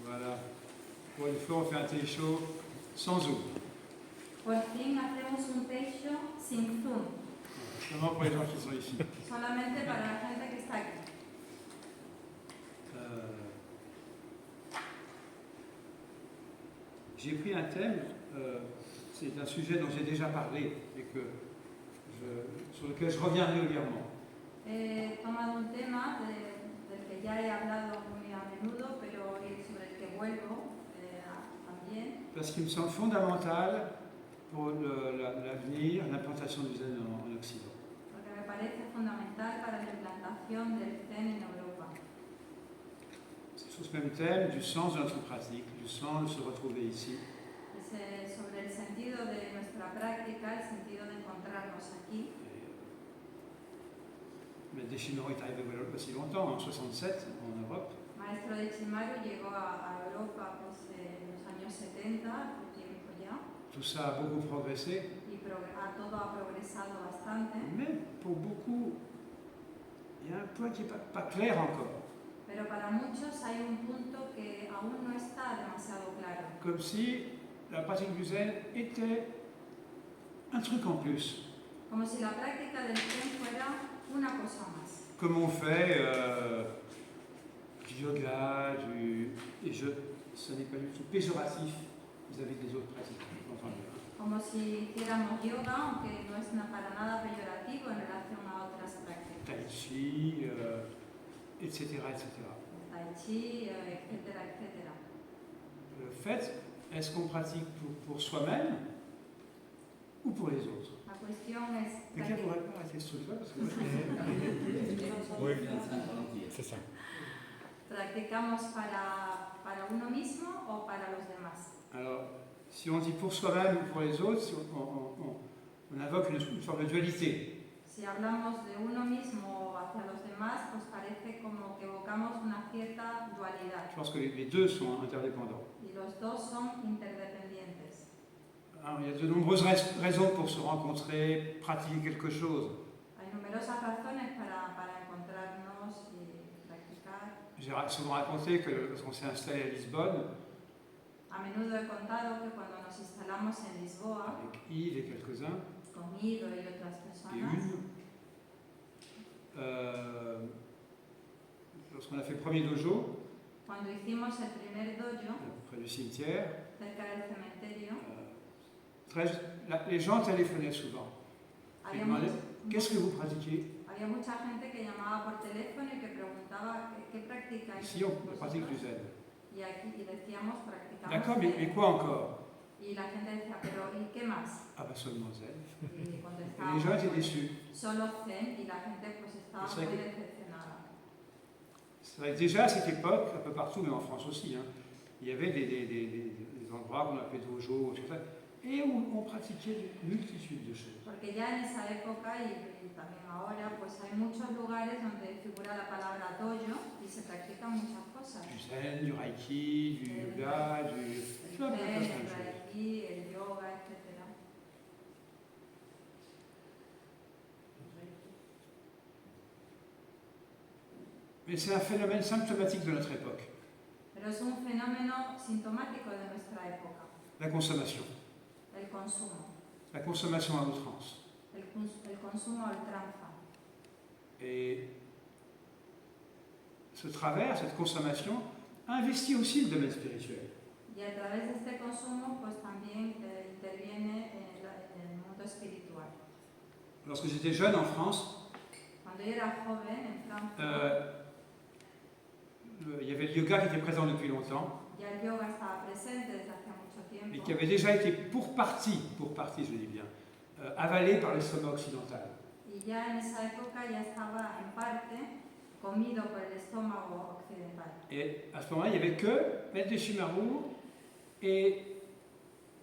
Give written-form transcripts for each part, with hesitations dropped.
Voilà. Pour une fois, on fait un téléchaud sans Zoom. Por fin hacemos un techo sin Zoom, Seulement pour les gens qui sont ici. solamente para la gente que está aquí. J'ai pris un thème, c'est un sujet dont j'ai déjà parlé et sur lequel je reviens régulièrement. He tomado un tema del que ya he hablado muy a menudo, pero sobre el que vuelvo también. Parce qu'il me semble fondamental pour l'avenir, l'implantation du zen en Occident. Porque me parece fundamental para la implantación del Zen en Europa. C'est sur ce même thème du sens de notre pratique, du sens de se retrouver ici. Es sobre el sentido de nuestra práctica, el sentido de encontrarnos aquí. Mais Deshimaru est arrivé il n'y a pas si longtemps, en 67, en Europe. Maestro de Chimaru llegó a Europa pues, en los años 70, hace tiempo ya. Tout ça a beaucoup progressé. Y todo ha progresado bastante. Mais pour beaucoup, il y a un point qui n'est pas clair encore. Pero para muchos hay un punto que aún no está demasiado claro. Comme si la pratique du zen était un truc en plus. Como si la práctica del Zen fuera una cosa más. Comme on fait du yoga, ce n'est pas du tout péjoratif vis-à-vis des autres pratiques. Como si hiciéramos yoga, aunque no es para nada peyorativo en relación a otras prácticas. Tai chi, etc., etc. Tai chi, etcétera, etcétera. Le fait, est-ce qu'on pratique pour soi-même ou pour les autres? La cuestión es... Quelqu'un ne pourrait pas arrêter ce truc-là parce que... Oui, c'est ça. ¿Practicamos para uno mismo o para los demás? Alors, si on dit pour soi-même ou pour les autres, on invoque une forme de dualité. Si hablamos de uno mismo o hacia los demás, pues parece como que evocamos una cierta dualidad. Je pense que les deux sont interdépendants. Y los dos son interdependientes. Alors, il y a de nombreuses raisons pour se rencontrer, pratiquer quelque chose. Hay numerosas razones para encontrarnos y practicar. J'ai souvent raconté que lorsqu'on s'est installé à Lisbonne, A menudo he contado que cuando nos instalamos en Lisboa, avec Yves et quelques-uns, con Ido y otras et personas, lorsqu'on a fait le premier dojo, cuando hicimos el primer dojo, près du cimetière, cerca del cementerio, les gens téléphonaient souvent. Ils había, demandaient qu'est-ce que vous pratiquez? había mucha gente que llamaba por teléfono y que preguntaba qué practicáis. Ici, on pratique du zen. Y aquí y decíamos practicamos D'accord, zen. mais quoi encore? Y la gente decía, pero ¿y qué más? Ah, bah seulement zen. Y Et les contestábamos, gens étaient déçus. solo zen, y la gente pues estaba C'est vrai muy que- decepcionada. C'est vrai que déjà à cette époque, un peu partout, mais en France aussi, hein, il y avait des endroits qu'on appelait dojo, etc., et où on pratiquait une multitude de choses. Porque ya en esa época y también ahora, pues hay muchos lugares donde figura la palabra dojo y se practican muchas cosas. Du zen, du reiki, du yoga, El plein de zen, el choses. reiki, el yoga, etc. Mais c'est un phénomène symptomatique de notre époque, Pero es un fenómeno sintomático de nuestra época, la consommation. el consumo, La consommation à outrance. el consumo a ultranza. Et ce travers, cette consommation, investit aussi le domaine spirituel. Y a través de este consumo, pues también interviene en el mundo espiritual. Lorsque j'étais jeune en France, Cuando yo era joven en Francia, il y avait le yoga qui était présent depuis longtemps, ya el yoga estaba presente desde hace mucho mais tiempo. qui avait déjà été pour partie, je le dis bien, avalé par l'estomac occidental. Y ya en esa época ya estaba en parte comido por el estómago occidental. Et à ce moment-là, il n'y avait que Maître Deshimaru et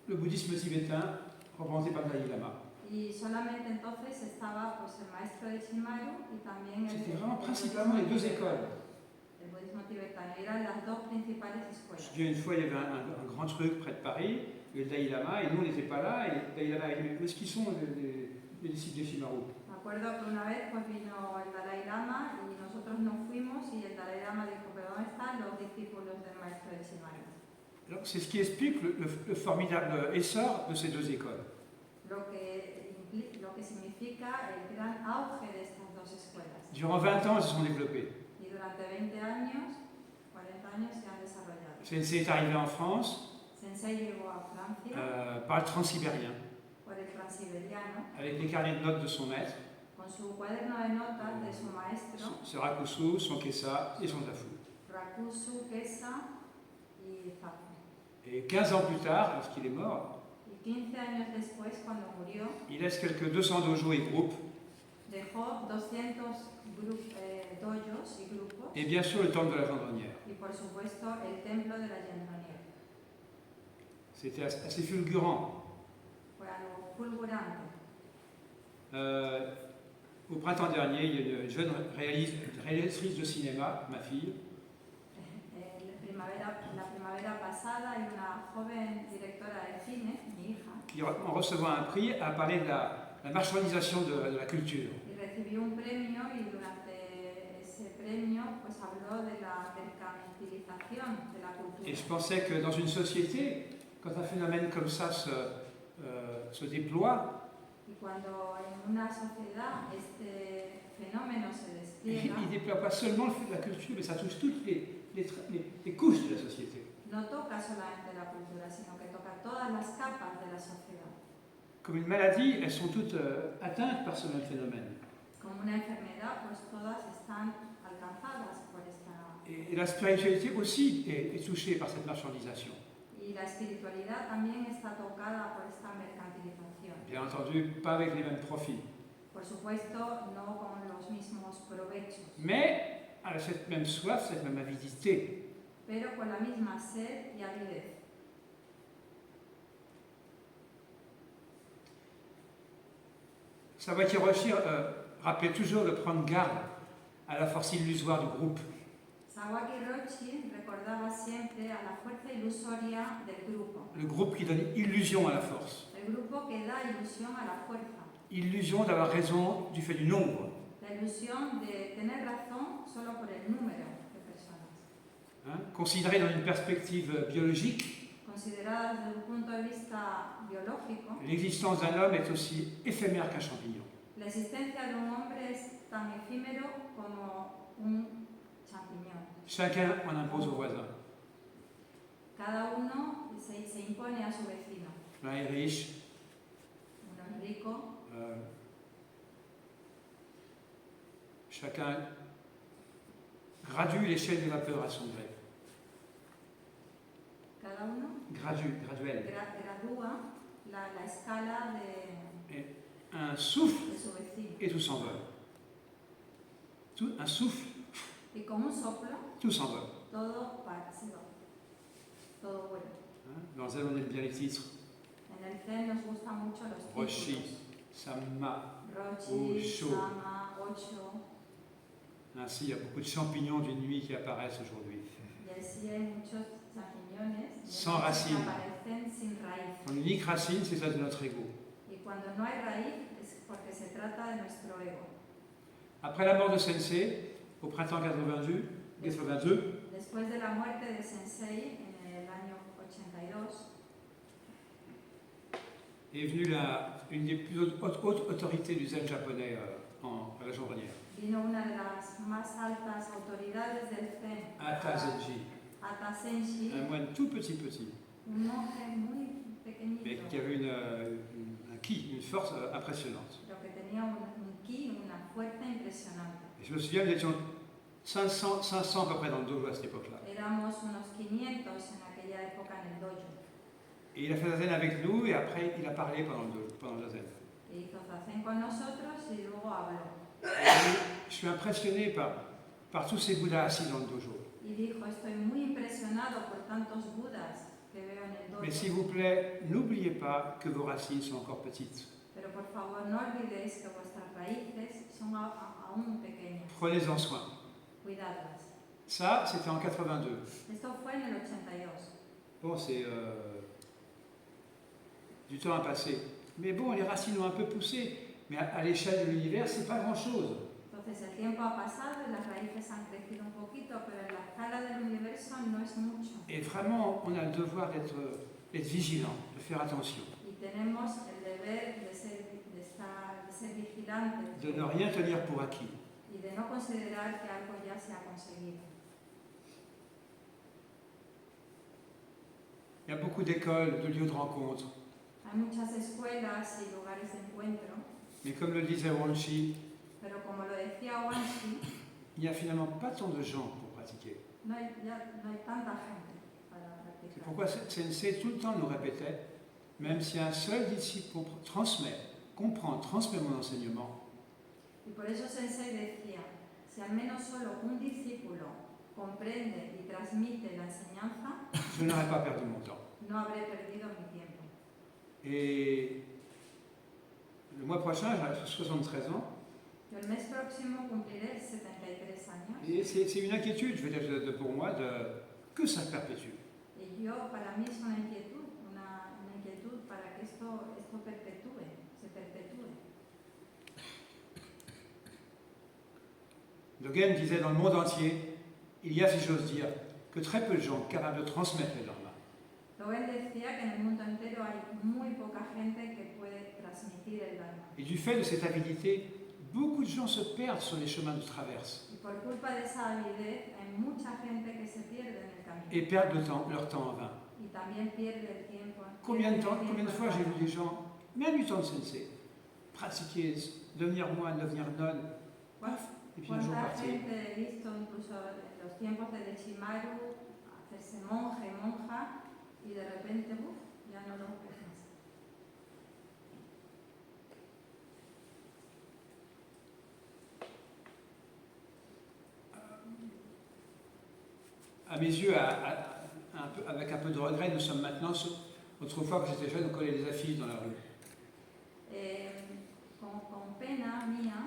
le bouddhisme tibétain représenté par Dalai Lama. Y solamente entonces estaba pues, el maestro de Shimaru y también C'était vraiment principalement les deux écoles. el budismo tibetano. Eran las dos principales Je me escuelas. souviens une fois, il y avait un grand truc près de Paris, le Dalai Lama, et nous on n'était pas là, et le Dalai Lama a dit mais où est-ce qu'ils sont les disciples de Shimaru? Me acuerdo que una vez pues vino el Dalai Lama y nosotros no fuimos y el Dalai Lama dijo, pero ¿dónde están los discípulos del maestro de Shimaru? C'est ce qui explique le formidable essor de ces deux écoles. Lo que significa el gran auge de estas dos escuelas. Durant 20 ans, elles se sont développées. Y durante 20 años, 40 años se han desarrollado. Sensei est arrivé en France, Sensei llegó a Francia par le transsibérien, por el transiberiano avec les carnets de notes de son maître, con su cuaderno de notas de su maestro, son rakusu, son kessa et son zafu. Rakusu, Kesa y Zafu. Et 15 ans plus tard, lorsqu'il est mort, Y 15 años después, cuando murió, il laisse quelques 200 dojos et groupes, dejó 200 dojos y grupos et bien sûr le temple de la Gendronnière. y por supuesto el templo de la Gendronnière. C'était assez fulgurant. Fue algo fulgurante. Au printemps dernier, il y a une jeune réalisatrice de cinéma, ma fille, La primavera pasada hay una joven directora de cine, mi hija, qui, en recevant un prix, a parlé de la marchandisation de la culture. y recibió un premio y durante ese premio pues habló de la mercantilización de la cultura. Et je pensais que dans une société, quand un phénomène comme ça se déploie, Y cuando en una sociedad este fenómeno se il despliega, ne déploie pas seulement la culture, mais ça touche toutes les couches de la société. no toca solamente la cultura, sino que toca todas las capas de la sociedad. Comme une maladie, elles sont toutes atteintes par ce même phénomène. Como una enfermedad, pues todas están alcanzadas por esta. Et la spiritualité aussi est touchée par cette marchandisation. Y la espiritualidad también está tocada por esta mercantilización. Bien entendu, pas avec les mêmes profits. Por supuesto, no con los mismos provechos, Mais à cette même soif, cette même avidité. pero con la misma sed y avidez. Sawaki Roshi rappelait toujours de prendre garde à la force illusoire du groupe. Sawaki Roshi recordaba siempre a la fuerza ilusoria del grupo. Le groupe qui donne illusion à la force. El grupo que da ilusión a la fuerza. Illusion d'avoir raison du fait du nombre. La ilusión de tener razón solo por el número de personas. Considéré dans une perspective biologique, Consideradas desde un punto de vista biológico, l'existence d'un homme est aussi éphémère qu'un champignon. la existencia de un hombre es tan efímero como un champiñón. Chacun en impose au voisin. Cada uno se impone a su vecino. L'un est riche, Uno es rico, chacun gradue l'échelle de la peur à son gré. cada uno Graduelle. gradúa la escala de Un souffle su vecino. et tout s'envole. Un souffle, Y como un soplo, tout s'envole. todo se va, todo vuela. Dans Zen, on aime bien les titres. En el Zen nos gustan mucho los Roshi, títulos. Samma. Roshi, Osho. Sama, Ocho. Ainsi, il y a beaucoup de champignons d'une nuit qui apparaissent aujourd'hui. Y así hay muchos champiñones Sans que racine. aparecen sin raíz. Son unique racine, c'est ça de notre ego. Y cuando no hay raíz es porque se trata de nuestro ego. Après la mort de Sensei, au printemps 82, Después de la muerte de Sensei en el año 82, est venue une des plus hautes autorités du zen japonais à la Gendronnière, vino una de las más altas autoridades del Zen, Ata Zenji, Ata Senshi, un moine tout petit, un monje muy pequeñito, mais qui avait un ki, une force impressionnante. pero que tenía un ki, una fuerza impresionante. Et je me souviens, nous étions 500 à peu près dans le dojo à cette époque-là. Éramos unos 500 en aquella época en el dojo. Et il a fait la zen avec nous, et après il a parlé pendant la zen. E hizo zazen con nosotros y luego habló. Et je suis impressionné par tous ces Bouddhas assis dans le dojo. Y dijo, estoy muy impresionado por tantos budas que veo en el dojo. Mais s'il vous plaît, n'oubliez pas que vos racines sont encore petites. Pero por favor no olvidéis que vuestras raíces son aún pequeñas. Prenez-en soin. Cuidadlas. Ça, c'était en 82. Esto fue en el 82. Bon, c'est du temps à passer. Mais bon, les racines ont un peu poussé. Mais à l'échelle de l'univers, c'est pas grand-chose. Entonces el tiempo ha pasado y las raíces han crecido un poquito, pero en la escala del universo no es mucho. Et vraiment, on a le devoir d'être vigilant, de faire attention. Y tenemos el deber de ser vigilantes. De ne rien tenir pour acquis. Y de no considerar que algo ya se ha conseguido. Il y a beaucoup d'écoles, de lieux de rencontre. Hay muchas escuelas y lugares de encuentro, Mais comme le disait Wanshi, pero como lo decía Wanshi, il n'y a finalement pas tant de gens pour pratiquer. no hay tanta gente para C'est practicar. pourquoi Sensei tout le temps nous répétait, même si un seul disciple transmet, comprend, transmet mon enseignement, Y por eso Sensei decía, si al menos solo un discípulo comprende y transmite la enseñanza, je n'aurais pas perdu mon temps. no habré perdido mi tiempo. Et le mois prochain, j'ai 73 ans, Yo el mes próximo cumpliré 73 años et c'est une inquiétude, je veux dire, pour moi, que ça perpétue. y yo, para mí es una inquietud para que esto se perpetúe. Dogen disait dans le monde entier, il y a, si j'ose dire, que très peu de gens capables de transmettre le Dharma. Dogen decía que en el mundo entero hay muy poca gente que puede transmitir el Dharma. Et du fait de cette avidité, beaucoup de gens se perdent sur les chemins de traverse Y por culpa de esa avidez hay mucha gente que se pierde en el camino. et perdent leur temps en vain. Y también pierde el tiempo. Combien de fois j'ai vu des gens, même du temps de Sensei, pratiquer, devenir moine, devenir nonne, paf, et puis un jour ¿Cuánta partir. gente he visto incluso en los tiempos de Dechimaru hacerse monje, monja y de repente ya no lo ves más? À mes yeux, avec un peu de regret, nous sommes maintenant, autrefois quand j'étais jeune, on collait des affiches dans la rue. Con pena mía,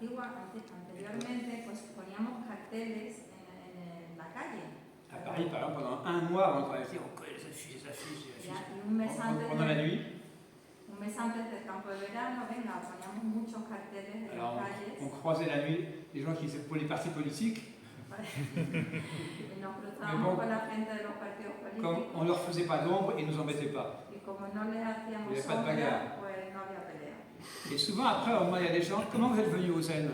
anteriormente pues poníamos carteles en la calle. À Paris, par exemple, pendant un mois avant de travailler, on collait des affiches, Y un mes antes pendant la nuit. Un mes antes del campo de verano, venga, poníamos muchos carteles en Alors, las calles. on croisait la nuit les gens qui étaient pour les partis politiques. Y nos cruzábamos con la gente de los partidos Comme políticos. on ne leur faisait pas d'ombre, ils ne nous embêtaient pas. Y como no les hacíamos Il y avait pas de bagarre. sombra, pues no había pelea. Et souvent, après, au moins, il y a des gens, comment vous êtes venus au Zen?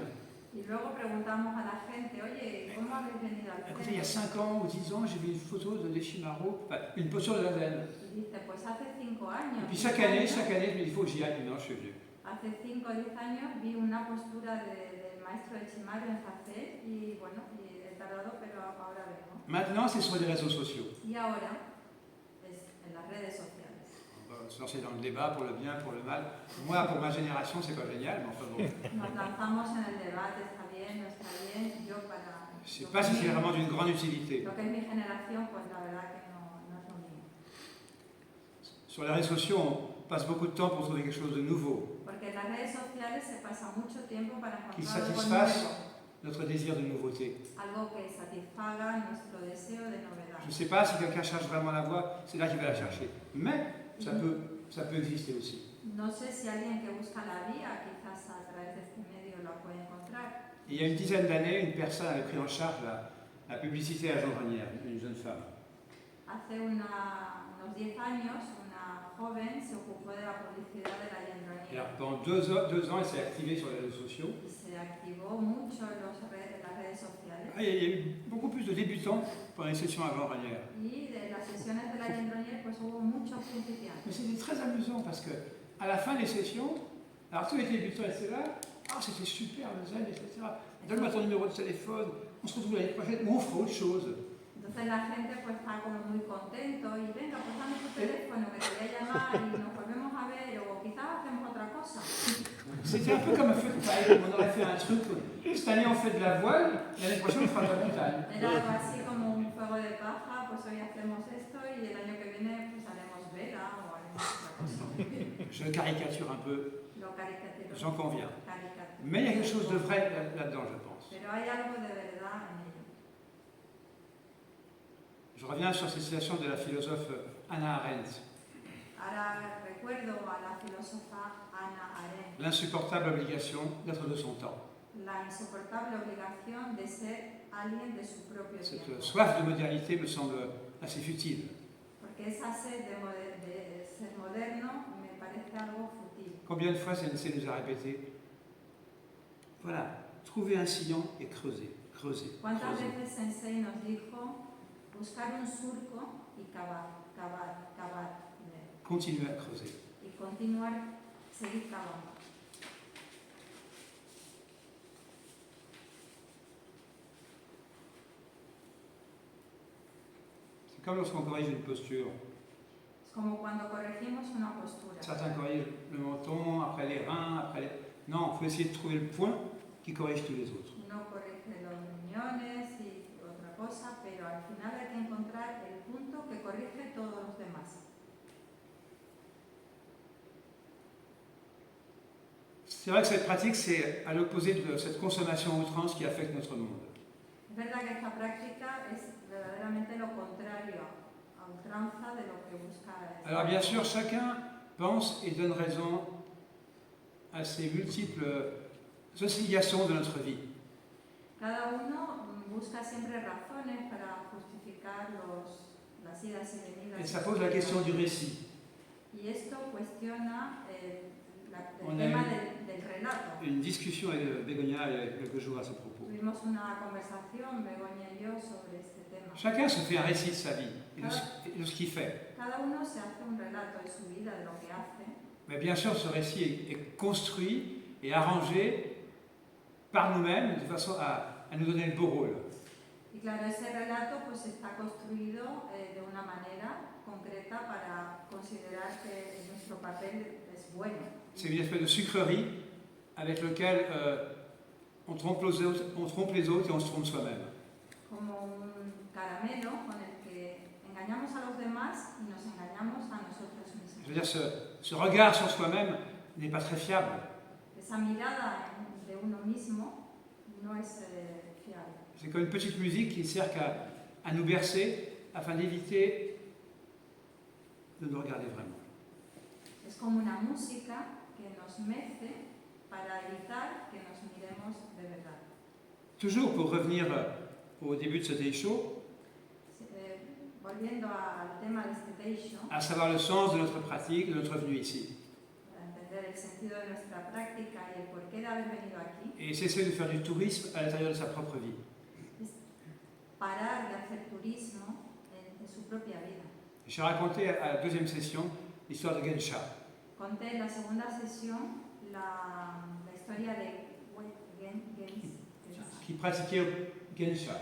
Y luego preguntamos a la gente, oye, ¿cómo habéis venido al Écoutez, il y a centro? 5 ans ou 10 ans, j'ai vu une photo de Deshimaru, enfin, une posture de la Zen. Y dice, pues hace 5 años. Et puis chaque année, je me dis, il faut que j'y aille. Non, je suis venu. Hace 5 o 10 años vi una postura del maestro de Chimaru en Facel y bueno, y he tardado, pero ahora vengo. Maintenant, c'est sur les réseaux sociaux. Y ahora es en las redes sociales. On va se lancer dans le débat pour le bien, pour le mal. Moi, pour ma génération, c'est pas génial, mais enfin bon. Nos lanzamos en el debate, está bien, no está bien. Yo para... Je ne sais pas si c'est vraiment d'une grande utilité. Lo que es mi generación, pues la verdad que no es lo mío. Sur les réseaux sociaux, on passe beaucoup de temps pour trouver quelque chose de nouveau, Porque en las redes sociales se pasa mucho tiempo para qui encontrar algo satisfasse nuevo, notre désir de nouveauté. algo que satisfaga nuestro deseo de novedad. Je ne sais pas si quelqu'un cherche vraiment la voie, c'est là qu'il va la chercher. Mais ça peut exister aussi. No sé si alguien que busca la vía, quizás a través de este medio la puede encontrar. Et il y a une dizaine d'années, une personne avait pris en charge la publicité à Jean Ranière, une jeune femme. Hace unos 10 años, una joven se ocupó de la publicidad de la Et Yendronier alors, pendant 2 ans, elle s'est activée sur les réseaux sociaux. y se activó mucho en las redes sociales. Ah, il y a eu beaucoup plus de débutants pendant les sessions à Jean Ranière. Y de las sesiones de la Yendronier, pues hubo muchos principiantes. Mais c'était très amusant parce que à la fin des sessions, alors tous les débutants étaient là, ah c'était super le zen, etc. Donne-moi ton numéro de téléphone, on se retrouve l'année prochaine ou on fera autre chose. Entonces la gente pues está como muy contento y venga, pues dame tu teléfono que te voy a llamar y nos volvemos a ver o quizás hacemos otra cosa. C'était un peu comme un feu de paille, on aurait fait un truc, cette année on fait de la voile, l'année prochaine on fera de la montagne. Era algo así como un fuego de paja, pues hoy hacemos esto y el año que viene pues haremos vela o haremos otra cosa. Je caricature un peu, Lo caricaturo. j'en conviens. Caricatura. Mais il y a quelque chose de vrai là-dedans, je pense. Pero hay algo de verdad en ello. Je reviens sur cette citation de la philosophe Hannah Arendt. Ahora recuerdo a la filósofa Hannah Arendt, L'insupportable obligation d'être de son temps. la insoportable obligación de ser alguien de su propio Cette tiempo. soif de modernité me semble assez futile. Porque esa sed de ser moderno me parece algo fútil. Combien de fois Sensei nous a répété, voilà, trouvez un sillon et creusez, creusez, ¿Cuántas creusez. veces Sensei nos dijo buscar un surco y cavar, cavar, cavar Continuez à creuser. y continuar, seguir cavando? C'est comme lorsqu'on corrige une posture. Es como cuando corregimos una postura. Certains corrigent le menton, après les reins, après les... Non, il faut essayer de trouver le point qui corrige tous les autres. Uno corrige los riñones y otra cosa, pero al final hay que encontrar el punto que corrige todos los demás. C'est vrai que cette pratique, c'est à l'opposé de cette consommation à outrance qui affecte notre monde. Es verdad que esta práctica es verdaderamente lo contrario a ultranza de lo que busca. Alors bien sûr, chacun pense et donne raison à ces multiples oscillations de notre vie. Cada uno busca siempre razones para justificar las idas y venidas. Et ça pose la question du récit. Y esto cuestiona el On a tema eu del relato. une discussion avec Bégonia il y a quelques jours à ce propos. Tuvimos una conversación, Begoña y yo, sobre este tema. Chacun se fait un récit de sa vie et de ce qu'il fait. Cada uno se hace un relato de su vida, de lo que hace. Mais bien sûr, ce récit est construit et arrangé par nous-mêmes de façon à nous donner le beau rôle. Y claro, ese relato pues está construido de una manera concreta para considerar que nuestro papel es bueno. C'est une espèce de sucrerie avec lequel on trompe les autres et on se trompe soi-même. Como un caramelo con el que engañamos a los demás y nos engañamos a nosotros mismos. Je veux dire, ce regard sur soi-même n'est pas très fiable. Esa mirada de uno mismo no es fiable. C'est comme une petite musique qui ne sert qu'à nous bercer afin d'éviter de nous regarder vraiment. Es como una música que nos mece para evitar que nos miremos de verdad. Toujours pour revenir au début de ce day show, Volviendo al tema de este teisho, à savoir le sens de notre pratique, de notre venue ici. para entender el sentido de nuestra práctica y el porqué de haber venido aquí, Et cesser de faire du tourisme à l'intérieur de sa propre vie. es parar de hacer turismo en su propia vida. J'ai raconté à la deuxième session l'histoire de Gensha. Conté en la segunda sesión la historia de Qui pratiquait Gensha,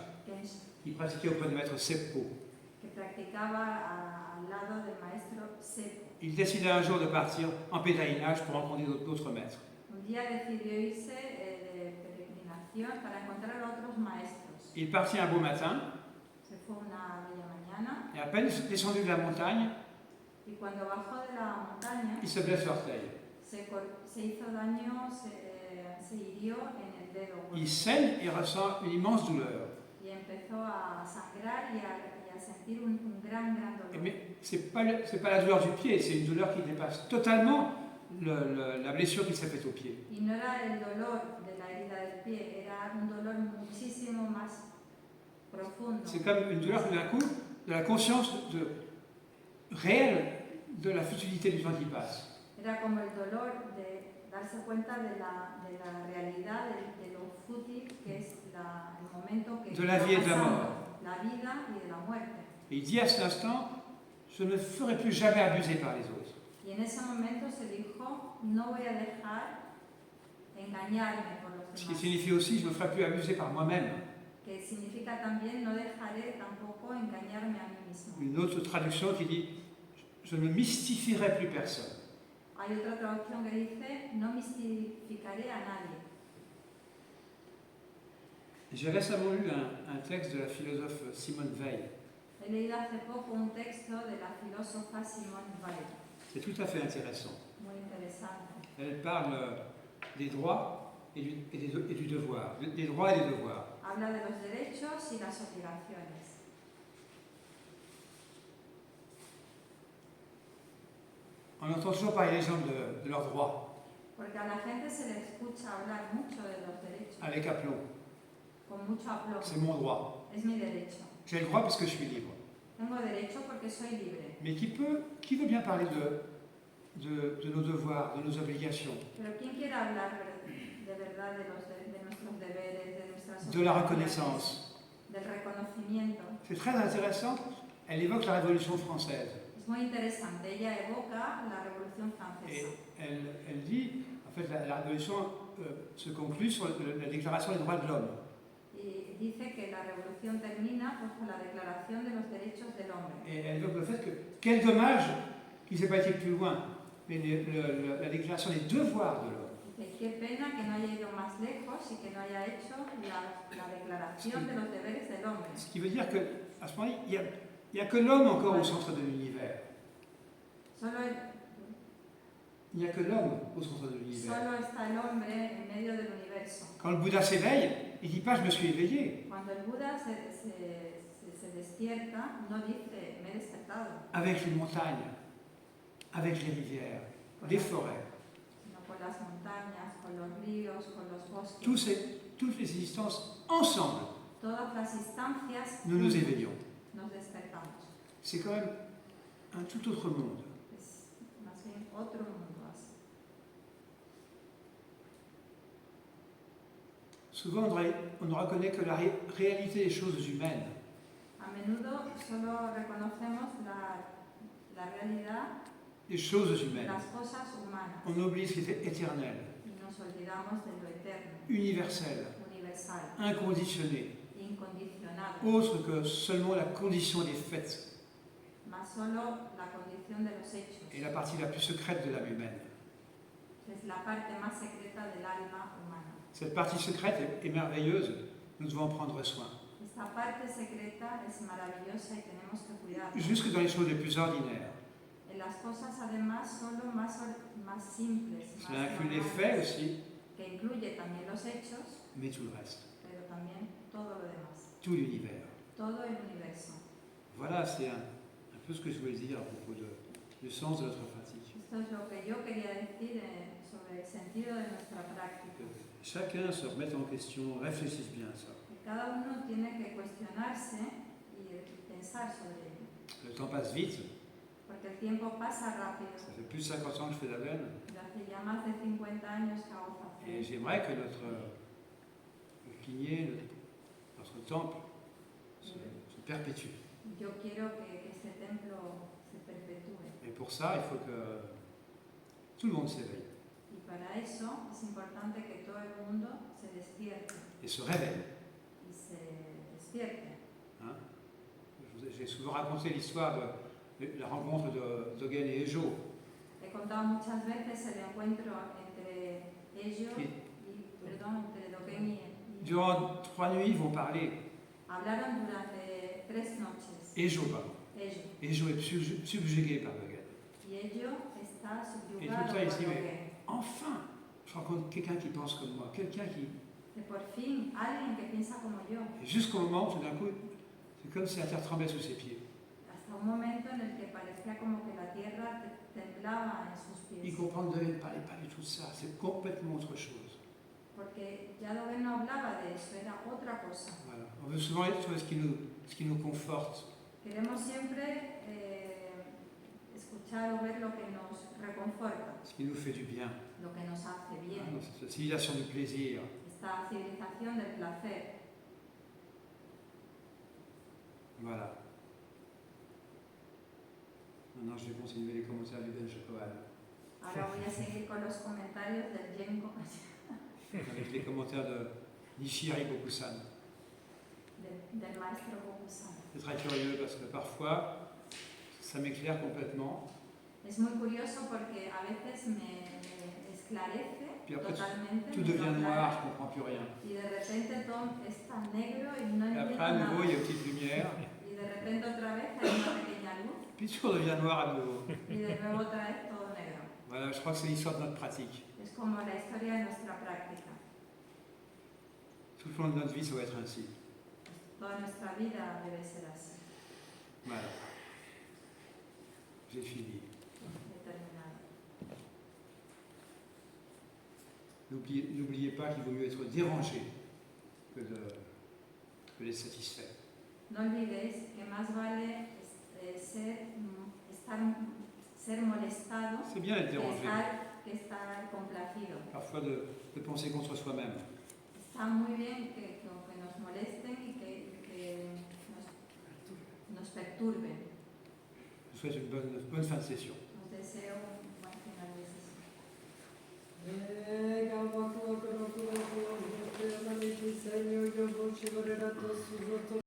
qui pratiquait auprès du maître Seppo. que practicaba al lado del maestro Seppo. Il décida un jour de partir en pèlerinage pour rencontrer d'autres maîtres. Un día decidió irse de peregrinación para encontrar a otros maestros. Il partit un beau matin, Se fue una bella mañana et à peine descendu de la montagne, y cuando bajó de la montaña il se blesse l'orteil. se hizo daño, se hirió en el dedo gordo. Il saigne et ressent une immense douleur. Y empezó a sangrar y a sentir un gran dolor. Mais ce n'est pas la douleur du pied, c'est une douleur qui dépasse totalement la blessure qu'il s'est faite au pied. Y no era el dolor de la herida del pie, era un dolor muchísimo más profundo. C'est comme une douleur tout d'un coup de la conscience réelle de la futilité du temps qui passe. Era como el dolor de darse cuenta de la realidad de lo fútil que es el momento que De la vie et de la pasando, mort. la vida y de la muerte. Et il dit à cet instant, je ne me ferai plus jamais abuser par les autres. Y en ese momento se dijo, no voy a dejar engañarme por los Ce qui demás. signifie aussi, je ne me ferai plus abuser par moi-même. Que significa también no dejaré tampoco engañarme a mí mismo. Une autre traduction qui dit, je ne mystifierai plus personne. Hay otra traducción que dice, no mistificaré a nadie. J'ai récemment lu un texte de la philosophe Simone Weil. He leído hace poco un texto de la filósofa Simone Weil, C'est tout à fait intéressant. muy interesante. Elle parle des droits et du devoir. Des droits et des devoirs. Habla de los derechos y las obligaciones. On entend toujours parler les gens de leurs droits, Porque a la gente se le escucha hablar mucho de los derechos, avec aplomb. con mucho aplomo. C'est mon droit. Es mi derecho. J'ai le droit parce que je suis libre. Tengo derecho porque soy libre. Mais qui veut bien parler de nos devoirs, de nos obligations, Pero ¿quién quiere hablar de verdad de nuestros deberes, de nuestras de la obligaciones, reconnaissance? del reconocimiento? C'est très intéressant. Elle évoque la Révolution française. Es muy interesante. Ella evoca la Revolución Et Francesa. elle dit, en fait, la Révolution se conclut sur la Déclaration des droits de l'homme. Y dice que la revolución termina pues, con la Declaración de los Derechos del Hombre. Et elle évoque le fait que, quel dommage qu'il ne s'est pas été plus loin, mais la Déclaration des devoirs de l'homme. Dice, qué pena que no haya ido más lejos y que no haya hecho la Declaración de los Deberes del Hombre. Ce qui veut dire qu'à ce moment-là, il n'y a que l'homme encore au centre de l'univers. Solo, Il n'y a que l'homme au centre de l'univers. solo está el hombre en medio del universo. Quand le Bouddha s'éveille, il ne dit pas je me suis éveillé. Cuando el Buda se despierta, no dice me he despertado, Avec les montagnes, avec les rivières, les forêts, sino con las montañas, con los ríos, con los bosques. toutes les existences ensemble, Todas las instancias nous nous éveillons. nos despertamos. C'est quand même un tout autre monde. Es más bien otro mundo así. Souvent, on ne reconnaît que la réalité des choses humaines. A menudo solo reconocemos la realidad Les choses de humaines. las cosas humanas On oublie ce qui est éternel, y nos olvidamos de lo eterno, universel, universal, inconditionné, incondicionado, autre que seulement la condition des faits más solo la condición de los hechos. et la partie la plus secrète de l'âme humaine. Es la parte más secreta del alma humana. Cette partie secrète est merveilleuse, nous devons en prendre soin. Esta parte secreta es maravillosa y tenemos que cuidarla. Jusque dans les choses les plus ordinaires. En las cosas además solo más simples, Cela más inclut les normales, faits aussi, que incluye también los hechos, mais tout le reste, pero también todo lo demás, tout l'univers. todo el universo. Voilà, c'est un peu ce que je voulais dire à propos du sens de notre pratique. Esto es lo que yo quería decir sobre el sentido de nuestra práctica. Que chacun se remette en question, réfléchisse bien à ça. Que cada uno tiene que cuestionarse y pensar sobre ello, Le temps passe vite, porque el tiempo pasa rápido. ça fait plus de 50 ans que je fais la veine, Yo hace ya más de 50 años que hago et facel. j'aimerais que notre lignée, notre temple, se perpétue. Yo quiero que este templo se perpetúe. Et pour ça, il faut que tout le monde s'éveille Y para eso es importante que todo el mundo se despierte et se réveille. y se despierte. Hein. J'ai souvent raconté l'histoire de la rencontre d'Ogen et Ejo. He contado muchas veces el encuentro entre ellos entre Dogen y Durant 3 nuits, ils vont parler. hablaron durante 3 noches. Ejo, pardon. Ellos. Ejo est subjugué par Dogen. Y ello está Et subyugado tout por ça, il se dit, Dogen. mais enfin, je rencontre quelqu'un qui pense comme moi, quelqu'un qui... Que por fin alguien que piensa como yo. Et jusqu'au moment où tout d'un coup, c'est comme si la terre tremblait sous ses pieds. Hasta un momento en el que parecía como que la tierra temblaba en sus Il pies. comprend que Dogen ne parlait pas du tout de ça, c'est complètement autre chose. Porque ya Dogen no hablaba de eso, era otra cosa. Voilà. On veut souvent être sur ce qui nous conforte. Queremos siempre escuchar o ver lo que nos reconforta, Ce qui nous fait du bien. lo que nos hace bien. Hein, cette civilisation du plaisir. Esta civilización del placer. Voilà. Maintenant, je vais continuer les commentaires du Ben Jacoban. Ahora voy a seguir con los comentarios del Genko, Avec les commentaires de Nishiri Bokusan. del maestro Bokusan. C'est très curieux parce que parfois, ça m'éclaire complètement. Es muy curioso porque a veces me esclarece Puis après, totalmente. tout me devient lo noir, aclara, je ne comprends plus rien. y de repente todo está negro y no Et entiendo après, à nouveau, il y a nada. une petite lumière. Y de repente otra vez hay una pequeña luz Puis tout redevient noir à nouveau. y de nuevo otra vez todo negro. Voilà, je crois que c'est l'histoire de notre pratique. Es como la historia de nuestra práctica. Tout le long de notre vie, ça va être ainsi. Toda nuestra vida debe ser así. Voilà. J'ai fini. He terminado. N'oubliez pas qu'il vaut mieux être dérangé que d'être satisfait. No olvidéis que más vale ser molestado C'est bien d'être dérangé, que estar complacido. parfois de penser contre soi-même. Está muy bien que nos molesten y que nos perturben. Je vous souhaite une bonne fin de session. Os deseo un buen final de sesión. Señor, yo voy a